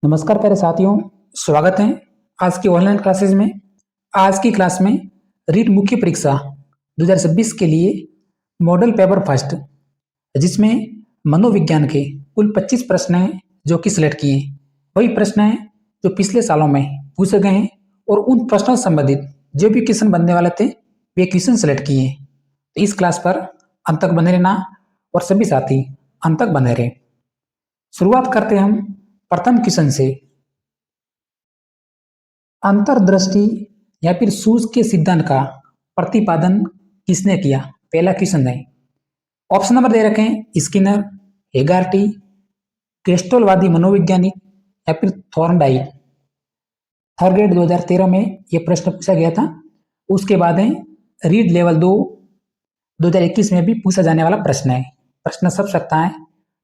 नमस्कार प्यारे साथियों, स्वागत है आज की ऑनलाइन क्लासेज में। आज की क्लास में रीट मुख्य परीक्षा 2026 के लिए मॉडल पेपर फर्स्ट, जिसमें मनोविज्ञान के कुल 25 प्रश्न हैं जो कि सिलेक्ट किए। वही प्रश्न हैं जो पिछले सालों में पूछे गए हैं और उन प्रश्नों से संबंधित जो भी क्वेश्चन बनने वाले थे वे क्वेश्चन सिलेक्ट किए। तो इस क्लास पर अंत तक बने रहना और सभी साथी अंत तक बने रहे। शुरुआत करते हैं हम प्रथम क्वेश्चन से। अंतर्दृष्टि या फिर सूझ के सिद्धांत का प्रतिपादन किसने किया? पहला क्वेश्चन है। ऑप्शन नंबर दे रखे हैं स्किनर, हेगार्टी, क्रिस्टलवादी मनोवैज्ञानिक या फिर थॉर्नडाइक। थर्ड ग्रेड 2013 में यह प्रश्न पूछा गया था। उसके बाद है रीड लेवल 2 2021 में भी पूछा जाने वाला प्रश्न है। प्रश्न सब सकता है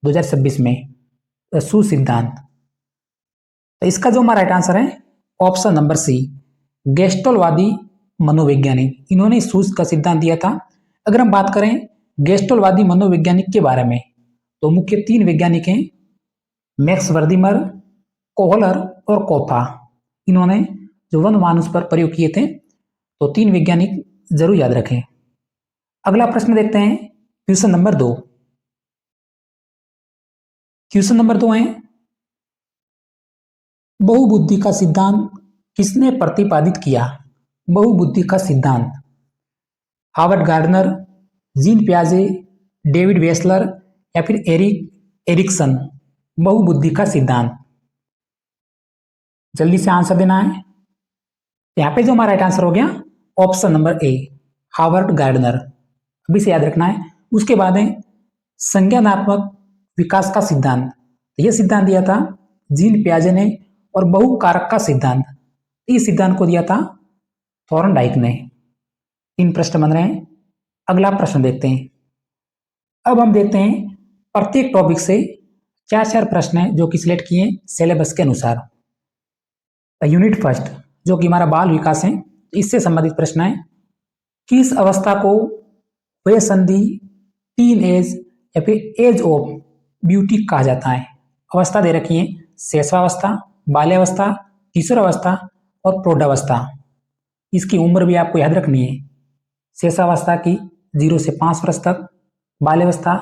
2026 में सूझ सिद्धांत। तो इसका जो हमारा राइट आंसर है ऑप्शन नंबर सी, गेस्टलवादी मनोवैज्ञानिक। इन्होंने सूझ का सिद्धांत दिया था। अगर हम बात करें गेस्टलवादी मनोवैज्ञानिक के बारे में तो मुख्य 3 वैज्ञानिक हैं, मैक्स वर्दिमर, कोहलर और कोफा। इन्होंने जो वन मानुष पर प्रयोग किए थे, तो 3 वैज्ञानिक जरूर याद रखें। अगला प्रश्न देखते हैं क्वेश्चन नंबर 2। क्वेश्चन नंबर 2 है बहुबुद्धि का सिद्धांत किसने प्रतिपादित किया? बहुबुद्धि का सिद्धांत हार्वर्ड गार्डनर, जीन पियाजे, डेविड वेसलर या फिर एरिक एरिक्सन। बहुबुद्धि का सिद्धांत, जल्दी से आंसर देना है। यहां पे जो हमारा राइट आंसर हो गया option number A, Harvard gardener. अभी से याद रखना है। उसके बाद है संज्ञानात्मक विकास का सिद्धांत। यह सिद्धांत दिया था जीन पियाजे ने और बहुकारक का सिद्धांत, इस सिद्धांत को दिया था थॉर्नडाइक ने। 3 प्रश्न बन रहे हैं। अगला प्रश्न देखते हैं। अब हम देखते हैं प्रत्येक टॉपिक से 4 प्रश्न हैं जो कि सिलेक्ट किए सिलेबस के अनुसार। यूनिट फर्स्ट जो कि हमारा बाल विकास है, इससे संबंधित प्रश्न है। किस अवस्था को वयसंधि, टीन एज या फिर एज ऑफ ब्यूटी कहा जाता है? अवस्था दे रखी है शैशवावस्था, बाल्यावस्था, किशोरावस्था और प्रौढ़ावस्था। इसकी उम्र भी आपको याद रखनी है। शैशवावस्था की 0 से 5 वर्ष तक, बाल्यावस्था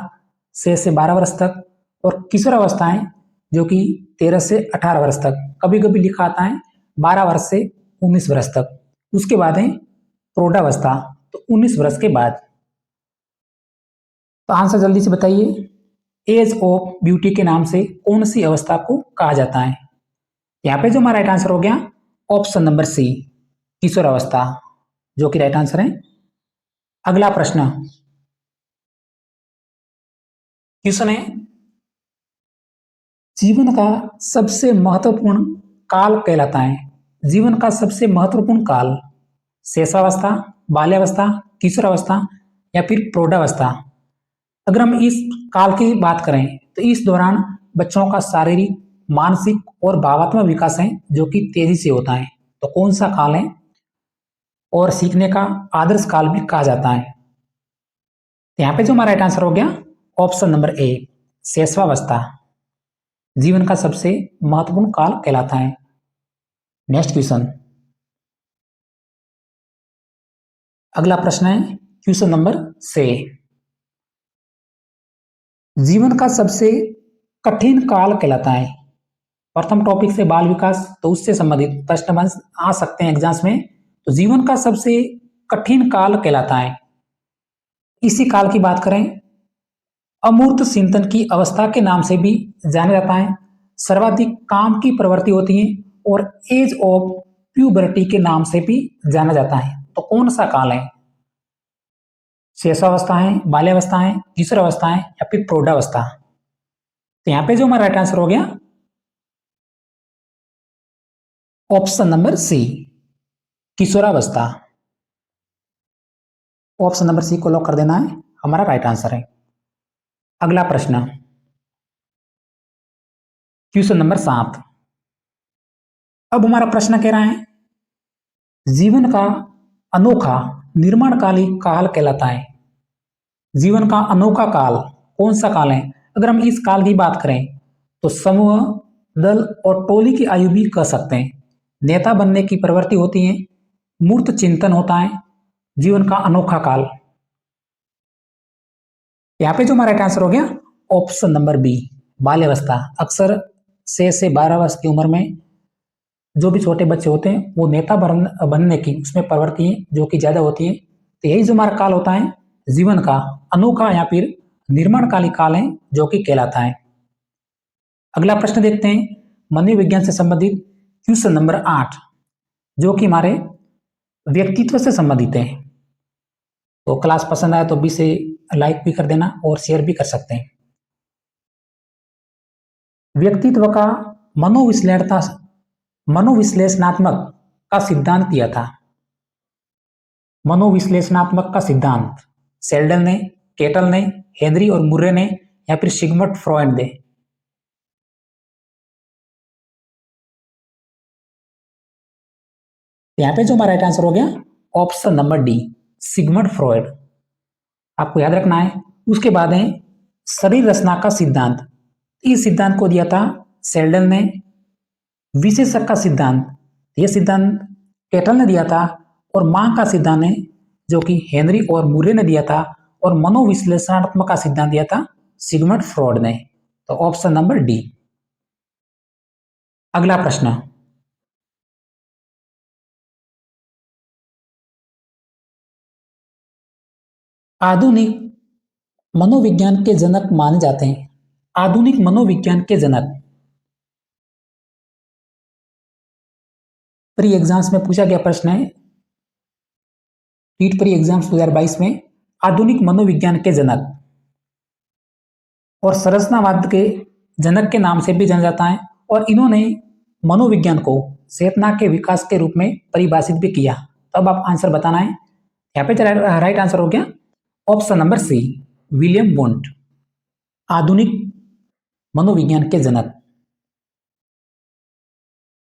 6 से 12 वर्ष तक और किशोरावस्थाएं जो कि 13 से 18 वर्ष तक। कभी कभी लिखा आता है 12 वर्ष से 19 वर्ष तक। उसके बाद है प्रौढ़ावस्था, तो 19 वर्ष के बाद। तो आंसर जल्दी से बताइए, एज ऑफ ब्यूटी के नाम से कौन सी अवस्था को कहा जाता है? यहां पे जो हमारा राइट आंसर हो गया ऑप्शन नंबर सी, किशोरावस्था, जो कि राइट आंसर है। अगला प्रश्न क्वेश्चन है जीवन का सबसे महत्वपूर्ण काल कहलाता है? जीवन का सबसे महत्वपूर्ण काल शैशवावस्था, बाल्यावस्था, किशोरावस्था या फिर प्रौढ़ावस्था। अगर हम इस काल की बात करें तो इस दौरान बच्चों का शारीरिक, मानसिक और भावात्मक विकास है जो कि तेजी से होता है। तो कौन सा काल है? और सीखने का आदर्श काल भी कहा जाता है। यहाँ पे जो हमारा राइट आंसर हो गया ऑप्शन नंबर ए, शैशवावस्था, जीवन का सबसे महत्वपूर्ण काल कहलाता है। नेक्स्ट क्वेश्चन, अगला प्रश्न है क्वेश्चन नंबर 6। जीवन का सबसे कठिन काल कहलाता है? प्रथम टॉपिक से बाल विकास, तो उससे संबंधित प्रश्न बन आ सकते हैं एग्जाम्स में। तो जीवन का सबसे कठिन काल कहलाता है, इसी काल की बात करें अमूर्त चिंतन की अवस्था के नाम से भी जाना जाता है। सर्वाधिक काम की प्रवृत्ति होती है और एज ऑफ प्यूबर्टी के नाम से भी जाना जाता है। तो कौन सा काल है? शैशवावस्था है, बाल्यावस्था है, किशोरावस्था है या फिर प्रौढ़ावस्था? तो यहां पे जो हमारा राइट आंसर हो गया ऑप्शन नंबर सी, किशोरावस्था। ऑप्शन नंबर सी को लॉक कर देना है, हमारा राइट आंसर है। अगला प्रश्न क्वेश्चन नंबर 7। अब हमारा प्रश्न कह रहा है जीवन का अनोखा निर्माणकाली काल कहलाता है? जीवन का अनोखा काल कौन सा काल है? अगर हम इस काल की बात करें तो समूह दल और टोली की आयु भी कह सकते हैं। नेता बनने की प्रवृत्ति होती है, मूर्त चिंतन होता है, जीवन का अनोखा काल। यहाँ पे जो हमारा राइट आंसर हो गया ऑप्शन नंबर बी, बाल्यावस्था। अक्सर 6 से 12 वर्ष की उम्र में जो भी छोटे बच्चे होते हैं वो नेता बनने की उसमें प्रवृत्ति जो कि ज्यादा होती है। तो यही जो हमारा काल होता है जीवन का अनोखा या फिर निर्माणकाली काल है जो कि कहलाता है। अगला प्रश्न देखते हैं मनोविज्ञान से संबंधित क्वेश्चन नंबर 8, जो कि हमारे व्यक्तित्व से संबंधित है। तो क्लास पसंद आए तो भी से लाइक भी कर देना और शेयर भी कर सकते हैं। व्यक्तित्व का मनोविश्लेषणात्मक का सिद्धांत दिया था। मनोविश्लेषणात्मक का सिद्धांत सेल्डन ने, केटल ने, हेनरी और मुर्रे ने या फिर सिगमंड फ्रॉइड ने। यहाँ पे जो हमारा राइट आंसर हो गया option number D, Sigmund Freud. आपको याद रखना है। उसके बाद है शरीर रचना का सिद्धांत। इस सिद्धांत को दिया था सेल्डन ने। विशेषक का सिद्धांत, यह सिद्धांत केटल ने दिया था। और मां का सिद्धांत है जो कि हेनरी और मुर्रे ने दिया था। और मनोविश्लेषणात्मक का सिद्धांत दिया था सिगमंड फ्रॉइड ने। तो ऑप्शन नंबर डी। अगला प्रश्न, आधुनिक मनोविज्ञान के जनक माने जाते हैं। आधुनिक मनोविज्ञान के जनक प्री एग्जाम्स में पूछा गया प्रश्न है, नीट प्री एग्जाम्स 2022 में। आधुनिक मनोविज्ञान के जनक और संरचनावाद के जनक के नाम से भी जाना जाता है। और इन्होंने मनोविज्ञान को चेतना के विकास के रूप में परिभाषित भी किया। तो अब आप आंसर बताना है। यहाँ पे राइट आंसर हो गया option number C, William Wundt, आधुनिक मनोविज्ञान के जनक।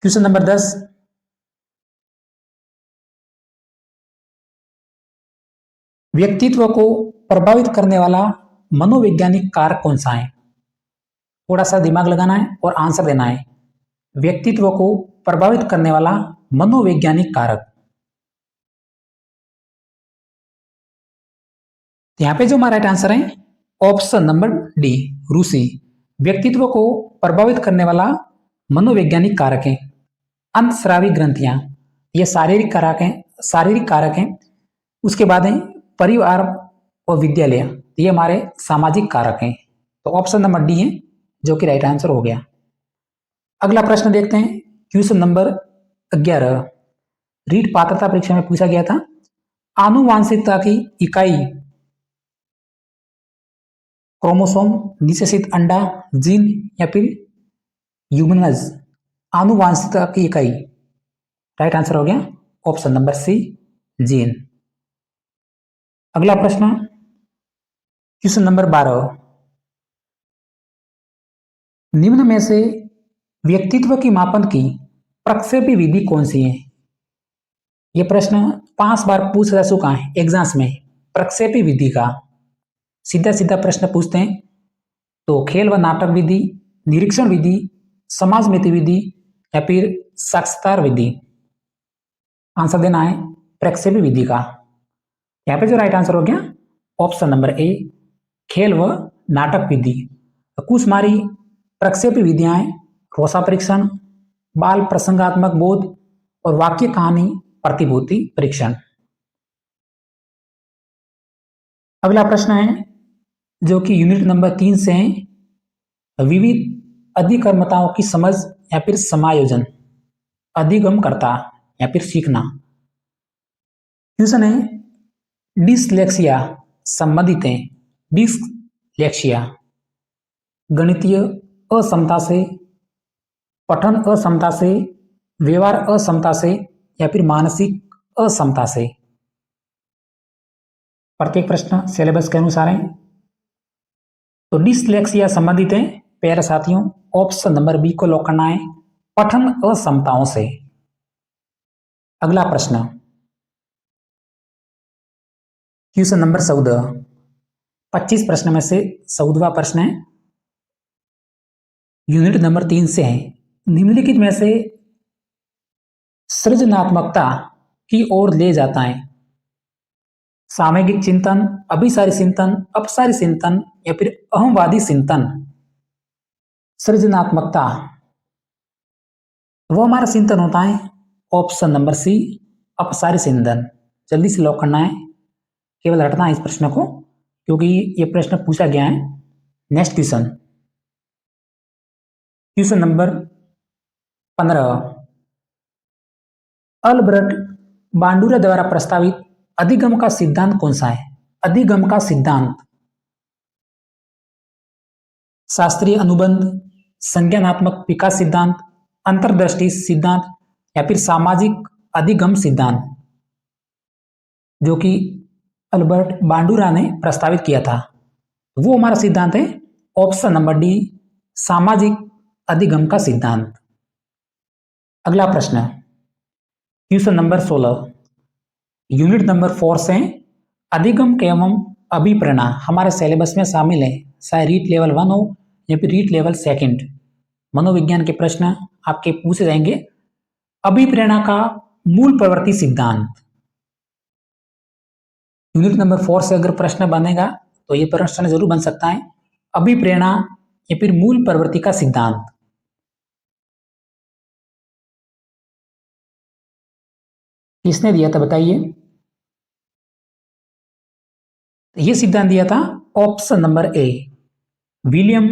क्वेश्चन नंबर 10, व्यक्तित्व को प्रभावित करने वाला मनोवैज्ञानिक कारक कौन सा है? थोड़ा सा दिमाग लगाना है और आंसर देना है। व्यक्तित्व को प्रभावित करने वाला मनोवैज्ञानिक कारक। यहां पे जो हमारा राइट आंसर है ऑप्शन नंबर डी, रूसी। व्यक्तित्व को प्रभावित करने वाला मनोवैज्ञानिक कारक है अंतस्रावी ग्रंथियां। ये शारीरिक कारक हैं। उसके बाद है परिवार और विद्यालय, ये हमारे सामाजिक कारक हैं। तो ऑप्शन नंबर डी है जो कि राइट आंसर हो गया। अगला प्रश्न देखते हैं क्वेश्चन नंबर 11, रीट पात्रता परीक्षा में पूछा गया था। आनुवांशिकता की इकाई क्रोमोसोम, निषेचित अंडा, जीन या फिर ह्यूमनस। आनुवांशिकता की इकाई, राइट आंसर हो गया ऑप्शन नंबर सी, जीन। अगला प्रश्न क्वेश्चन नंबर 12, निम्न में से व्यक्तित्व की मापन की प्रक्षेपी विधि कौन सी है? यह प्रश्न 5 बार पूछ जा चुका है एग्जाम्स में। प्रक्षेपी विधि का सीधा सीधा प्रश्न पूछते हैं। तो खेल व नाटक विधि, निरीक्षण विधि, समाजमिति विधि या फिर साक्षात्कार विधि। आंसर देना है प्रक्षेपी विधि का। यहाँ पे जो राइट आंसर हो गया ऑप्शन नंबर ए, खेल व नाटक विधि। कुछ हमारी प्रक्षेपी विधियां हैं रोसा परीक्षण, बाल प्रसंगात्मक बोध और वाक्य कहानी प्रतिभूति परीक्षण। अगला प्रश्न है जो कि यूनिट नंबर 3 से है, विविध अधिकर्मताओं की समझ या फिर समायोजन, अधिगम करता या फिर सीखना। क्वेश्चन है डिसलेक्सिया संबंधित है। डिसलेक्सिया गणितीय अक्षमता से, पठन अक्षमता से, व्यवहार अक्षमता से या फिर मानसिक अक्षमता से। प्रत्येक प्रश्न सिलेबस के अनुसार है। तो डिसलेक्सिया संबंधित है प्यारे साथियों, ऑप्शन नंबर बी को लॉक करना है, पठन अक्षमताओं से। अगला प्रश्न क्वेश्चन नंबर 14, 25 प्रश्न में से 14वां प्रश्न है। यूनिट नंबर 3 से है। निम्नलिखित में से सृजनात्मकता की ओर ले जाता है। सामयिक चिंतन, अभिसारी चिंतन, अपसारी चिंतन या फिर अहमवादी चिंतन। सृजनात्मकता वो हमारा चिंतन होता है ऑप्शन नंबर सी, अपसारी चिंतन। जल्दी से लॉक करना है, केवल रटना है इस प्रश्न को क्योंकि ये प्रश्न पूछा गया है। Next question, question number 15। Albert बांडुरा द्वारा प्रस्तावित अधिगम का सिद्धांत कौन सा है? अधिगम का सिद्धांत शास्त्रीय अनुबंध, संज्ञानात्मक विकास सिद्धांत, अंतर्दृष्टि सिद्धांत या फिर सामाजिक अधिगम सिद्धांत, जो कि अल्बर्ट बांडुरा ने प्रस्तावित किया था। वो हमारा सिद्धांत है ऑप्शन नंबर डी, सामाजिक अधिगम का सिद्धांत। अगला प्रश्न, क्वेश्चन नंबर 16, यूनिट नंबर 4 से अधिगम एवं अभिप्रेरणा हमारे सिलेबस में शामिल है, चाहे रीट लेवल 1 हो या फिर रीट लेवल 2। मनोविज्ञान के प्रश्न आपके पूछे जाएंगे। अभिप्रेरणा का मूल प्रवृत्ति सिद्धांत, यूनिट नंबर 4 से अगर प्रश्न बनेगा तो ये प्रश्न जरूर बन सकता है। अभिप्रेरणा या फिर मूल प्रवृत्ति का सिद्धांत किसने दिया था बताइए? ये सिद्धांत दिया था option number A, William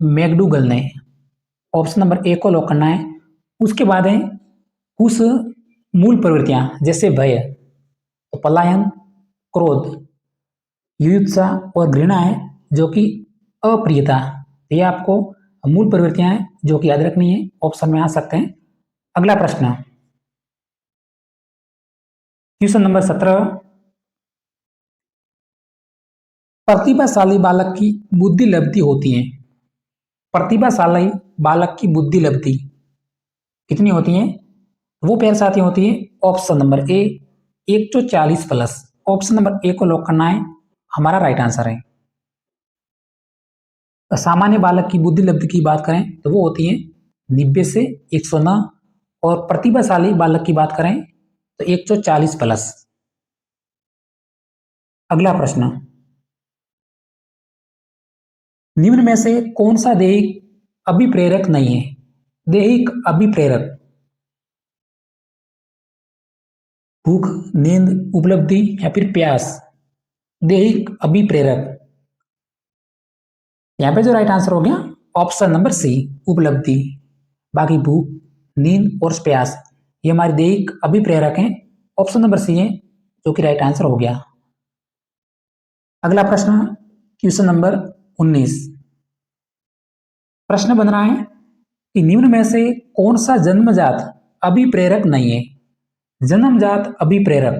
McDougall ने। ऑप्शन नंबर ए को लॉक करना है। उसके बाद है कुछ मूल प्रवृत्तियां जैसे भय, तो पलायन, क्रोध, युयुत्सा और घृणा है जो कि अप्रियता। ये आपको मूल प्रवृत्तियां हैं जो कि याद रखनी है, ऑप्शन में आ सकते हैं। अगला प्रश्न, क्वेश्चन नंबर 17। प्रतिभाशाली बालक की बुद्धि लब्धि होती है। प्रतिभाशाली बालक की बुद्धि लब्धि कितनी होती है? वो पेयर साथी होती है option number A, 140 plus. Option number A को लॉक करना है, हमारा राइट आंसर है। तो सामान्य बालक की बुद्धि लब्धि की बात करें तो वो होती है 90 से 109, और प्रतिभाशाली बालक की बात करें तो 140 प्लस। अगला प्रश्न, निम्न में से कौन सा दैहिक अभिप्रेरक नहीं है? दैहिक अभिप्रेरक, भूख, नींद, उपलब्धि या फिर प्यास। दैहिक अभिप्रेरक, यहां पे जो राइट आंसर हो गया ऑप्शन नंबर सी, उपलब्धि। बाकी भूख, नींद और प्यास ये हमारे दैहिक अभिप्रेरक हैं। ऑप्शन नंबर सी है जो कि राइट आंसर हो गया। अगला प्रश्न, क्वेश्चन नंबर 19। प्रश्न बन रहा है कि निम्न में से कौन सा जन्मजात अभिप्रेरक नहीं है? जन्मजात अभिप्रेरक,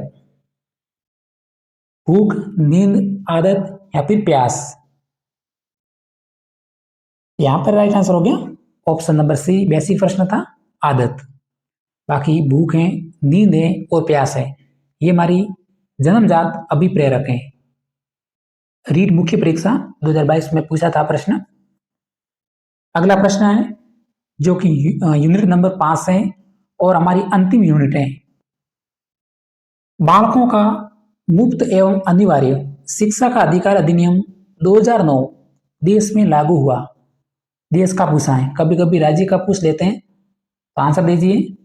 भूख, नींद, आदत या फिर प्यास। यहां पर राइट आंसर हो गया ऑप्शन नंबर सी, बेसिक प्रश्न था, आदत। बाकी भूख है, नींद है और प्यास है ये हमारी जन्मजात अभिप्रेरक है। रीट मुख्य परीक्षा 2022 में पूछा था प्रश्न। अगला प्रश्न है जो कि यूनिट नंबर 5 है और हमारी अंतिम यूनिट है। बालकों का मुफ्त एवं अनिवार्य शिक्षा का अधिकार अधिनियम 2009 देश में लागू हुआ। देश का पूछा है, कभी कभी राज्य का पूछ लेते हैं, तो आंसर दीजिए।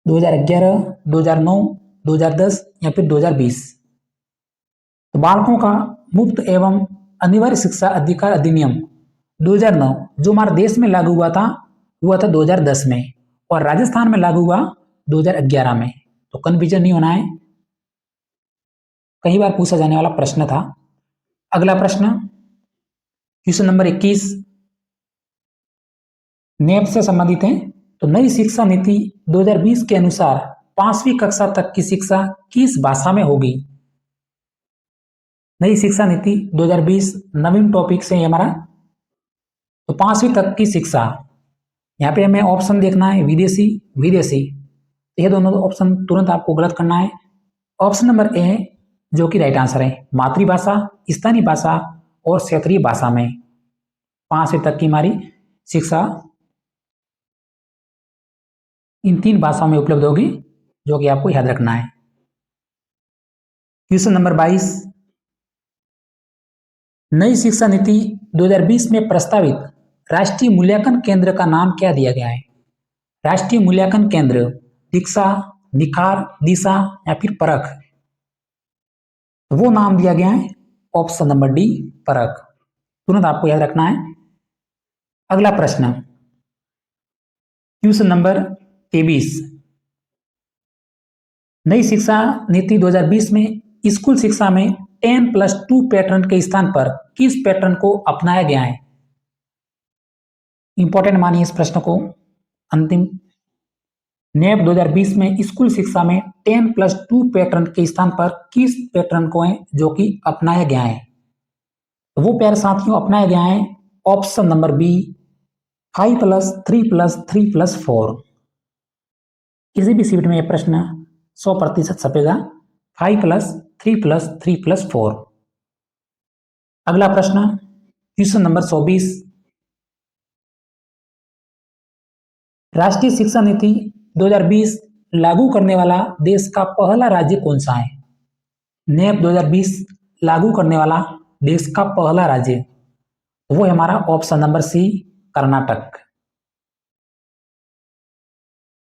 2011, 2009, 2010 या फिर 2020। तो बालकों का मुफ्त एवं अनिवार्य शिक्षा अधिकार अधिनियम 2009 जो हमारे देश में लागू हुआ था 2010 में, और राजस्थान में लागू हुआ 2011 में। तो कन्फ्यूजन नहीं होना है, कई बार पूछा जाने वाला प्रश्न था। अगला प्रश्न, क्वेश्चन नंबर 21 नेप से संबंधित है। तो नई शिक्षा नीति 2020 के अनुसार 5वीं कक्षा तक की शिक्षा किस भाषा में होगी? नई शिक्षा नीति 2020 नवीन टॉपिक से हमारा, तो 5वीं तक की शिक्षा, यहाँ पे हमें ऑप्शन देखना है विदेशी, विदेशी। ये दोनों ऑप्शन तुरंत आपको गलत करना है। ऑप्शन नंबर ए जो कि राइट आंसर है, मातृभाषा, स्थानीय भाषा और क्षेत्रीय भाषा में। 5वीं तक की हमारी शिक्षा इन 3 भाषाओं में उपलब्ध होगी, जो कि आपको याद रखना है। क्वेश्चन नंबर 22, नई शिक्षा नीति 2020 में प्रस्तावित राष्ट्रीय मूल्यांकन केंद्र का नाम क्या दिया गया है? राष्ट्रीय मूल्यांकन केंद्र दीक्षा, निखार, दिशा या फिर परख? वो नाम दिया गया है ऑप्शन नंबर डी, परख। तुरंत आपको याद रखना है। अगला प्रश्न, क्वेश्चन नंबर 23, नई शिक्षा नीति 2020 में स्कूल शिक्षा में 10+2 पैटर्न के स्थान पर किस पैटर्न को अपनाया गया है? इंपॉर्टेंट मानिए इस प्रश्न को। अंतिम, नेप 2020 में स्कूल शिक्षा में 10+2 पैटर्न के स्थान पर किस पैटर्न को है जो कि अपनाया गया है? वो प्यारे साथियों अपनाया गया है ऑप्शन नंबर बी, 5+3+3+4। किसी भी सीट में यह प्रश्न 100% छपेगा, 5+3+3+4। अगला प्रश्न, क्वेश्चन नंबर 24, राष्ट्रीय शिक्षा नीति 2020 लागू करने वाला देश का पहला राज्य कौन सा है? नेप 2020 लागू करने वाला देश का पहला राज्य वो है हमारा ऑप्शन नंबर सी, कर्नाटक।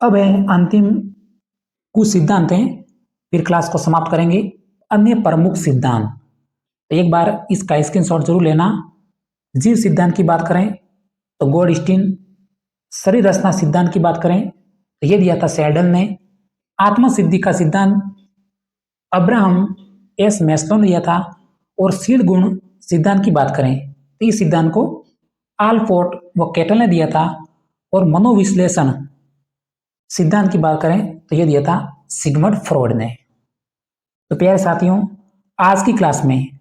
अब है अंतिम कुछ सिद्धांत हैं, फिर क्लास को समाप्त करेंगे। अन्य प्रमुख सिद्धांत, एक बार इसका स्क्रीनशॉट जरूर लेना। जीव सिद्धांत की बात करें तो गोल्डस्टीन, शरीर रचना सिद्धांत की बात करें तो ये दिया था सैडल ने। आत्म सिद्धि का सिद्धांत अब्राहम एस मैस्लो ने दिया था। और शील गुण सिद्धांत की बात करें तो इस सिद्धांत को आलपोर्ट व केटल ने दिया था। और मनोविश्लेषण सिद्धांत की बात करें तो यह दिया था सिगमंड फ्रॉइड ने। तो प्यारे साथियों, आज की क्लास में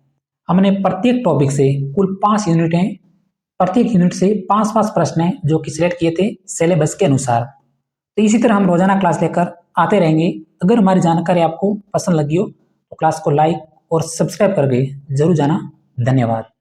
हमने प्रत्येक टॉपिक से कुल 5 यूनिट हैं, प्रत्येक यूनिट से 5-5 प्रश्न हैं जो कि सिलेक्ट किए थे सिलेबस के अनुसार। तो इसी तरह हम रोजाना क्लास लेकर आते रहेंगे। अगर हमारी जानकारी आपको पसंद लगी हो तो क्लास को लाइक और सब्सक्राइब करके जरूर जाना। धन्यवाद।